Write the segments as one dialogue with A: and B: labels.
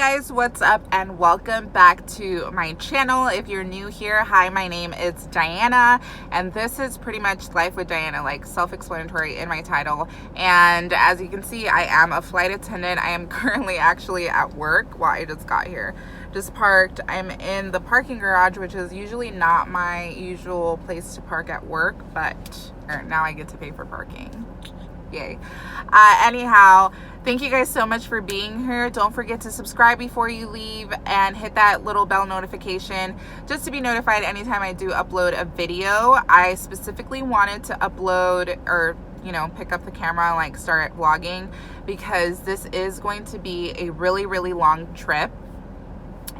A: Guys, what's up and welcome back to my channel. If you're new here, hi, my name is Diana and this is pretty much Life with Diana, like self-explanatory in my title. And as you can see, I am a flight attendant. I am currently actually at work. Well, I just got here, just parked. I'm in the parking garage, which is usually not my usual place to park at work, but now I get to pay for parking. Yay. Anyhow, thank you guys so much for being here. Don't forget to subscribe before you leave and hit that little bell notification just to be notified anytime I do upload a video. I specifically wanted to upload or pick up the camera and like start vlogging because this is going to be a really long trip.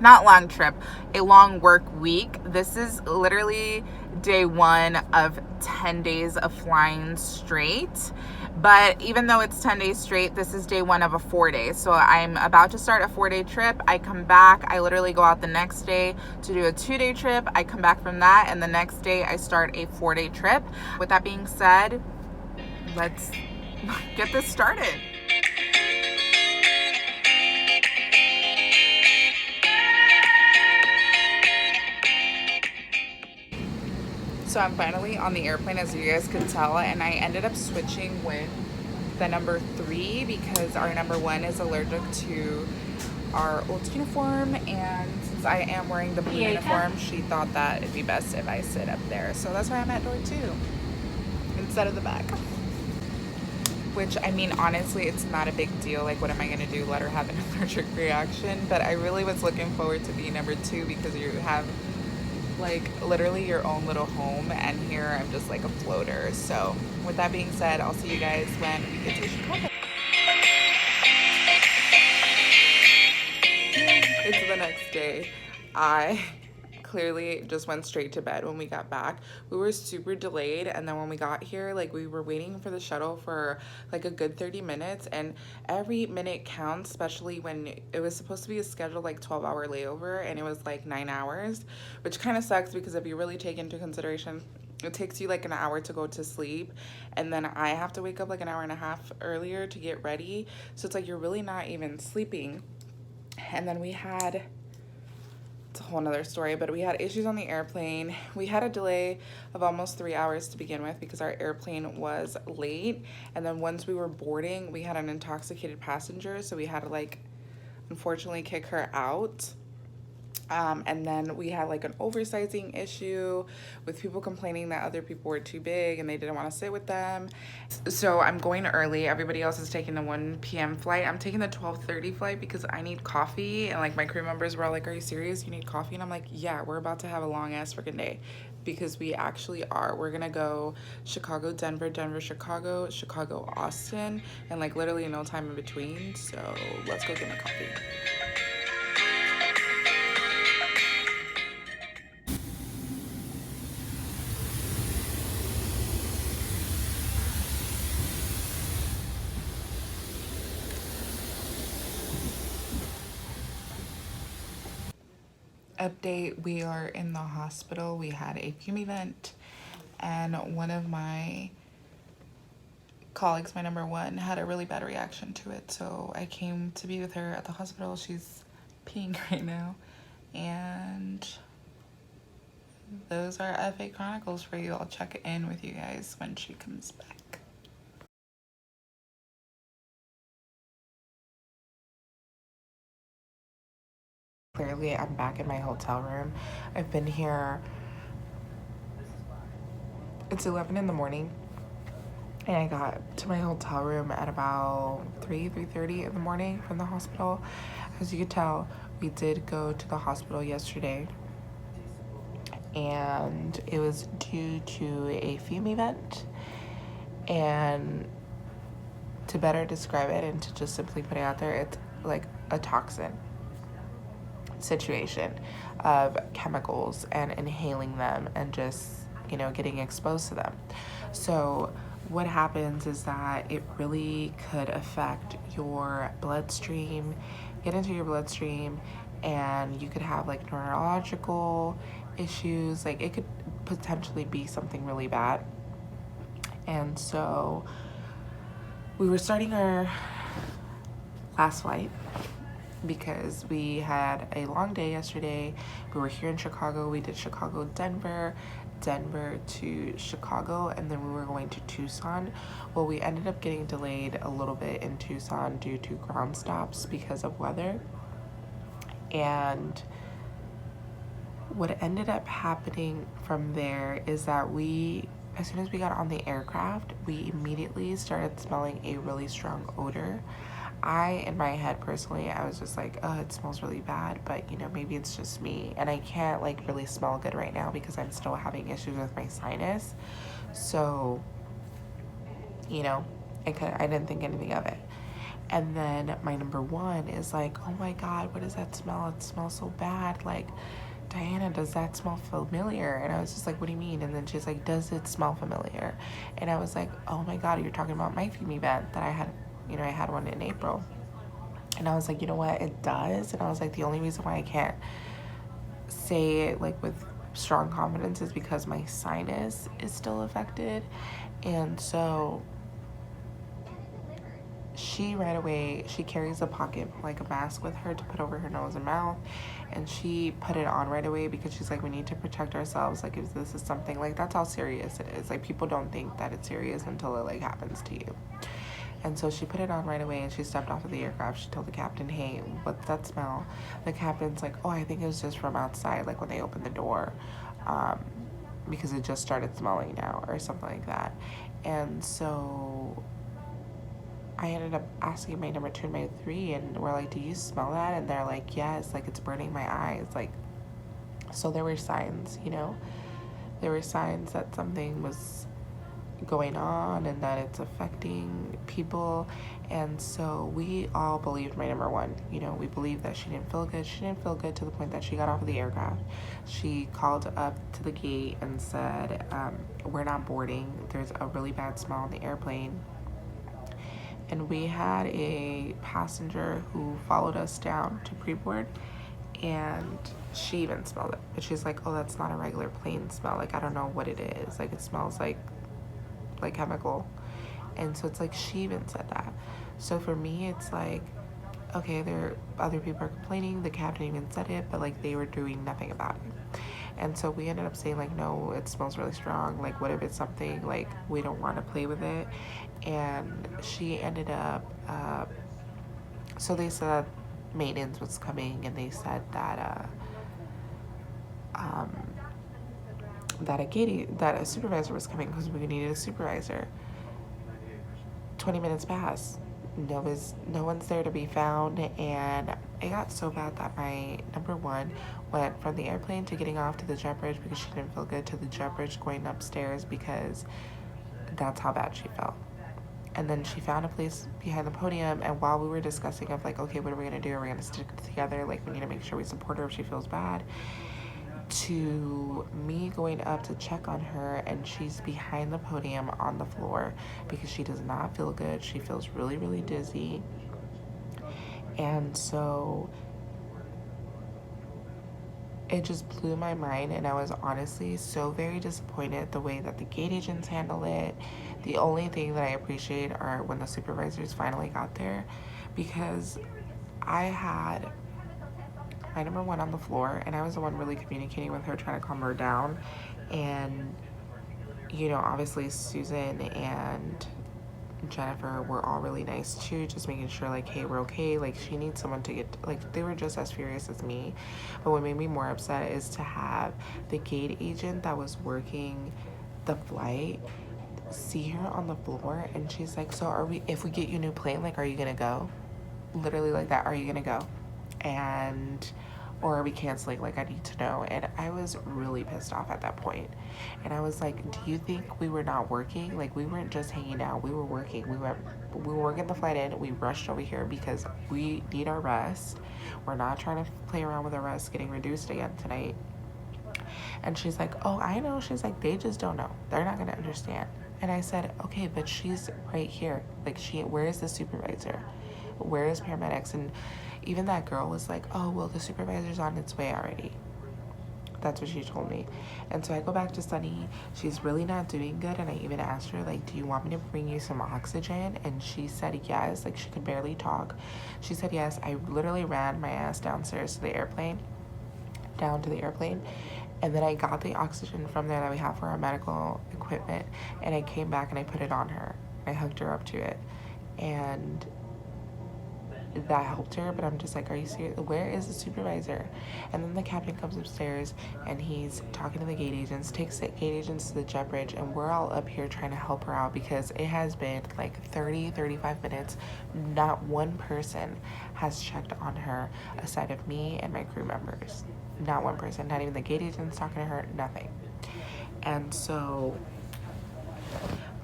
A: Not long trip, a long work week. This is literally day one of 10 days of flying straight. But even though it's 10 days straight, this is day one of a 4-day. So I'm about to start a 4-day trip. I come back, I literally go out the next day to do a 2-day trip. I come back from that, and the next day I start a 4-day trip. With that being said, let's get this started. So I'm finally on the airplane, as you guys can tell, and I ended up switching with the number 3 because our number 1 is allergic to our old uniform, and since I am wearing the blue uniform, she thought that it'd be best if I sit up there. So that's why I'm at door 2 instead of the back. Which, I mean, honestly, it's not a big deal. Like, what am I gonna do? Let her have an allergic reaction? But I really was looking forward to being number 2 because you have like literally your own little home, and here I'm just like a floater. So with that being said, I'll see you guys when we get to Chicago. It's the next day. I clearly just went straight to bed when we got back. We were super delayed, and then when we got here, like, we were waiting for the shuttle for like a good 30 minutes, and every minute counts, especially when it was supposed to be a scheduled like 12-hour layover and it was like 9 hours, which kind of sucks because if you really take into consideration, it takes you like an hour to go to sleep, and then I have to wake up like an hour and a half earlier to get ready, so it's like you're really not even sleeping. And then we had, it's a whole nother story, but we had issues on the airplane. We had a delay of almost 3 hours to begin with because our airplane was late, and then once we were boarding, we had an intoxicated passenger, so we had to like unfortunately kick her out. And then we had like an oversizing issue with people complaining that other people were too big and they didn't want to sit with them. So I'm going early. Everybody else is taking the 1 p.m. flight. I'm taking the 12:30 flight because I need coffee. And like my crew members were all like, "Are you serious? You need coffee?" And I'm like, "Yeah, we're about to have a long ass freaking day." Because we actually are. We're gonna go Chicago, Denver, Denver, Chicago, Chicago, Austin, and like literally no time in between. So let's go get my coffee. Update, we are in the hospital. We had a Fume event, and one of my colleagues, my number 1, had a really bad reaction to it, so I came to be with her at the hospital. She's peeing right now, and those are FA Chronicles for you. I'll check in with you guys when she comes back. Clearly, I'm back in my hotel room. I've been here, it's 11 in the morning, and I got to my hotel room at about 3:30 in the morning from the hospital. As you can tell, we did go to the hospital yesterday, and it was due to a Fume event. And to better describe it and to just simply put it out there, it's like a toxin situation of chemicals and inhaling them and just getting exposed to them. So what happens is that it really could affect your bloodstream, get into your bloodstream, and you could have like neurological issues. Like, it could potentially be something really bad. And so we were starting our last flight, because we had a long day yesterday. We were here in Chicago. We did Chicago, Denver, Denver to Chicago, and then we were going to Tucson. Well, we ended up getting delayed a little bit in Tucson due to ground stops because of weather. And what ended up happening from there is that as soon as we got on the aircraft, we immediately started smelling a really strong odor. In my head personally, I was just like, oh, it smells really bad, but maybe it's just me. And I can't like really smell good right now because I'm still having issues with my sinus. So, I didn't think anything of it. And then my number one is like, oh my God, what is that smell? It smells so bad. Like, Diana, does that smell familiar? And I was just like, what do you mean? And then she's like, does it smell familiar? And I was like, oh my God, you're talking about my Fume event that I had, I had one in April. And I was like, you know what, it does. And I was like, the only reason why I can't say it like with strong confidence is because my sinus is still affected. And so she right away, she carries a pocket, like a mask with her to put over her nose and mouth, and she put it on right away because she's like, we need to protect ourselves, like if this is something, like that's how serious it is. Like people don't think that it's serious until it like happens to you. And so she put it on right away and she stepped off of the aircraft. She told the captain, hey, what's that smell? The captain's like, oh, I think it was just from outside, like when they opened the door, because it just started smelling now or something like that. And so I ended up asking my number 2 and my 3, and we're like, do you smell that? And they're like, yes, like it's burning my eyes. Like, so there were signs, there were signs that something was going on and that it's affecting people. And so we all believed my number 1. We believed that she didn't feel good. She didn't feel good to the point that she got off of the aircraft. She called up to the gate and said, we're not boarding. There's a really bad smell on the airplane. And we had a passenger who followed us down to pre-board, and she even smelled it. But she's like, oh, that's not a regular plane smell. Like, I don't know what it is. Like, it smells like chemical. And so it's like, she even said that. So for me, it's like, okay, other people are complaining. The captain even said it, but like they were doing nothing about it. And so we ended up saying like, no, it smells really strong. Like, what if it's something like we don't want to play with it? And she ended up, so they said maintenance was coming, and they said that that a supervisor was coming because we needed a supervisor. 20 minutes passed. No one's there to be found, and it got so bad that my number 1 went from the airplane to getting off to the jet bridge because she didn't feel good, to the jet bridge going upstairs because that's how bad she felt. And then she found a place behind the podium, and while we were discussing of like, okay, what are we gonna do? Are we gonna stick together? Like, we need to make sure we support her if she feels bad. To me going up to check on her, and she's behind the podium on the floor because she does not feel good. She feels really, really dizzy. And so it just blew my mind, and I was honestly so very disappointed the way that the gate agents handle it. The only thing that I appreciate are when the supervisors finally got there, because I had my number 1 on the floor, and I was the one really communicating with her, trying to calm her down. And obviously Susan and Jennifer were all really nice too, just making sure like, hey, we're okay. Like, she needs someone to get, like, they were just as furious as me. But what made me more upset is to have the gate agent that was working the flight see her on the floor, and she's like, so if we get you a new plane, like, are you gonna go? Literally like that, are you gonna go? Or are we canceling? Like, I need to know. And I was really pissed off at that point. And I was like, do you think we were not working? Like, we weren't just hanging out, we were working. We were working the flight in. We rushed over here because we need our rest. We're not trying to play around with our rest getting reduced again tonight. And she's like, oh, I know. She's like, they just don't know. They're not gonna understand. And I said, okay, but she's right here. Like, where is the supervisor? Where is paramedics? And even that girl was like, oh, well, the supervisor's on its way already. That's what she told me. And so I go back to Sunny. She's really not doing good. And I even asked her, like, do you want me to bring you some oxygen? And she said yes. Like, she could barely talk. She said yes. I literally ran my ass downstairs to the airplane, down to the airplane. And then I got the oxygen from there that we have for our medical equipment. And I came back and I put it on her. I hooked her up to it. And that helped her, but I'm just like, are you serious? Where is the supervisor? And then the captain comes upstairs and he's talking to the gate agents, takes the gate agents to the jet bridge, and we're all up here trying to help her out because it has been like 35 minutes. Not one person has checked on her aside of me and my crew members. Not one person, not even the gate agents talking to her, nothing. And so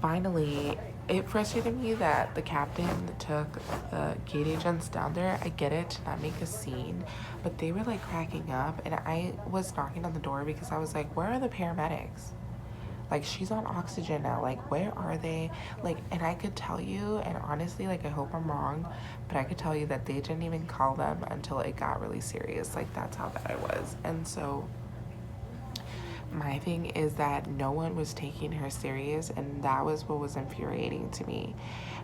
A: finally, it frustrated me that the captain took the gate agents down there. I get it, to not make a scene, but they were like cracking up, and I was knocking on the door because I was like, where are the paramedics? Like, she's on oxygen now. Like, where are they? Like, and I could tell you, and honestly, like, I hope I'm wrong, but I could tell you that they didn't even call them until it got really serious. Like, that's how bad it was. And so my thing is that no one was taking her serious, and that was what was infuriating to me.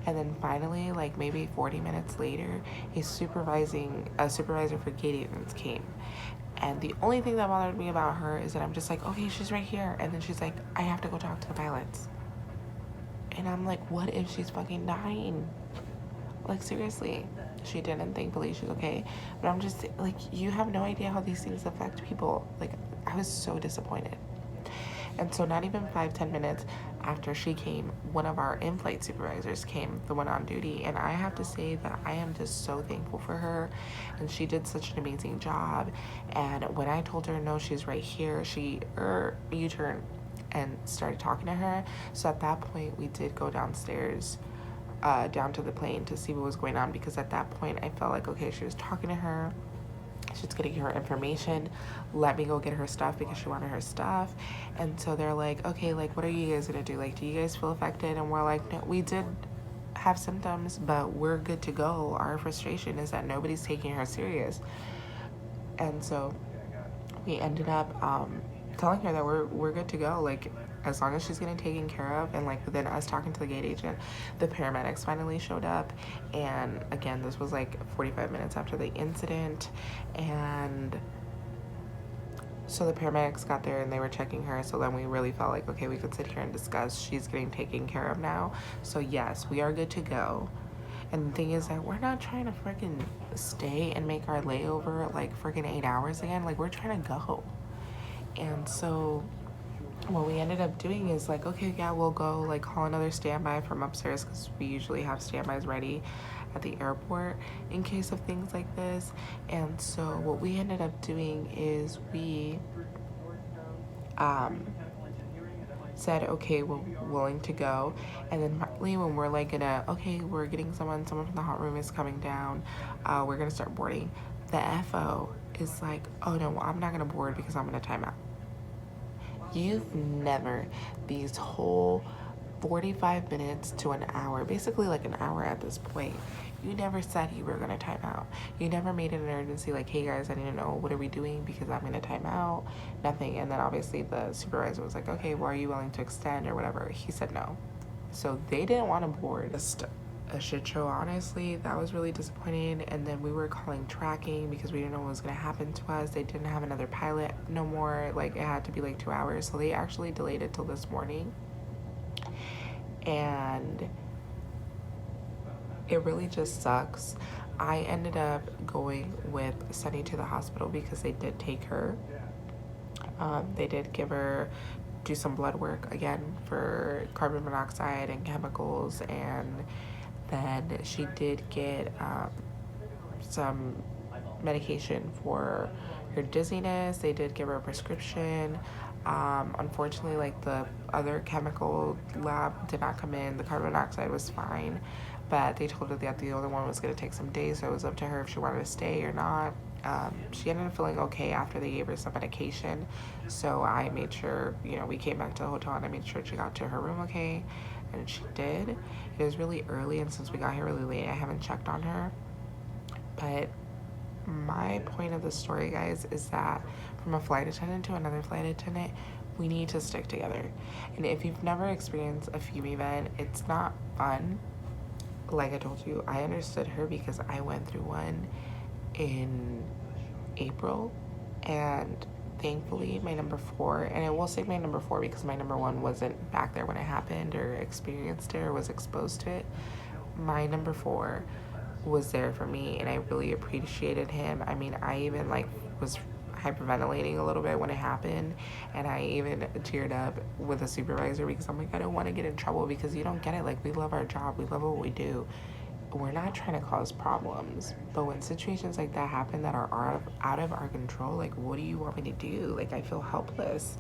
A: And then finally, like maybe 40 minutes later, a supervisor for gate agents came. And the only thing that bothered me about her is that I'm just like, okay, she's right here. And then she's like, I have to go talk to the pilots. And I'm like, what if she's fucking dying? Like, seriously. She didn't, thankfully, she's okay. But I'm just like, you have no idea how these things affect people. Like, I was so disappointed. And so not even 5-10 minutes after she came, one of our in-flight supervisors came, the one on duty, and I have to say that I am just so thankful for her, and she did such an amazing job. And when I told her, no, she's right here, she U-turned and started talking to her. So at that point, we did go downstairs, down to the plane to see what was going on, because at that point, I felt like, okay, she was talking to her, she's gonna get her information, let me go get her stuff because she wanted her stuff. And so they're like, okay, like, what are you guys gonna do? Like, do you guys feel affected? And we're like, no, we did have symptoms, but we're good to go. Our frustration is that nobody's taking her serious. And so we ended up telling her that we're good to go, like, as long as she's getting taken care of. And like within us talking to the gate agent, the paramedics finally showed up. And again, this was like 45 minutes after the incident, and so the paramedics got there and they were checking her. So then we really felt like, okay, we could sit here and discuss. She's getting taken care of now, so yes, we are good to go. And the thing is that we're not trying to freaking stay and make our layover like freaking 8 hours again. Like, we're trying to go. And so what we ended up doing is like, okay, yeah, we'll go like call another standby from upstairs, because we usually have standbys ready at the airport in case of things like this. And so what we ended up doing is we said, okay, we're willing to go. And then finally, when we're like okay, we're getting someone from the hot room is coming down, we're gonna start boarding, the FO is like, oh no, I'm not gonna board because I'm gonna time out. You've never, these whole 45 minutes to an hour, basically like an hour at this point, you never said you were gonna time out. You never made it an emergency, like, hey guys, I need to know, what are we doing because I'm gonna time out? Nothing. And then obviously the supervisor was like, okay, well, are you willing to extend or whatever? He said no. So they didn't want to board. Just a shit show, honestly. That was really disappointing. And then we were calling tracking because we didn't know what was going to happen to us. They didn't have another pilot no more. Like, it had to be like 2 hours, so they actually delayed it till this morning. And it really just sucks. I ended up going with Sunny to the hospital because they did take her. They did give her, do some blood work again for carbon monoxide and chemicals, and then she did get some medication for her dizziness. They did give her a prescription. Unfortunately, like, the other chemical lab did not come in. The carbon monoxide was fine, but they told her that the other one was going to take some days, so it was up to her if she wanted to stay or not. She ended up feeling okay after they gave her some medication, so I made sure, you know, we came back to the hotel and I made sure she got to her room okay, and she did. It was really early, and since we got here really late, I haven't checked on her, but my point of the story, guys, is that from a flight attendant to another flight attendant, we need to stick together. And if you've never experienced a Fume event, it's not fun. Like I told you, I understood her because I went through one in April, and thankfully my number 4, and I will say my number 4 because my number 1 wasn't back there when it happened or experienced it or was exposed to it. My number 4 was there for me, and I really appreciated him. I mean, I even like was hyperventilating a little bit when it happened, and I even teared up with a supervisor because I'm like, I don't want to get in trouble, because you don't get it. Like, we love our job, we love what we do, we're not trying to cause problems. But when situations like that happen that are out of our control, like, what do you want me to do? Like, I feel helpless.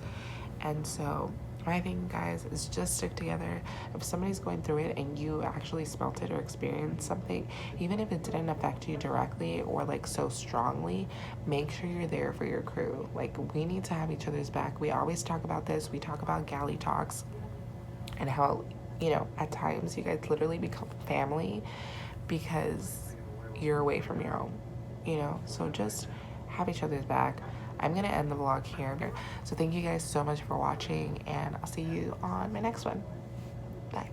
A: And so my thing, guys, is just stick together. If somebody's going through it and you actually smelt it or experienced something, even if it didn't affect you directly or like so strongly, make sure you're there for your crew. Like, we need to have each other's back. We always talk about this. We talk about galley talks and how, you know, at times you guys literally become family because you're away from your home, you know? So just have each other's back. I'm gonna end the vlog here. So thank you guys so much for watching, and I'll see you on my next one. Bye.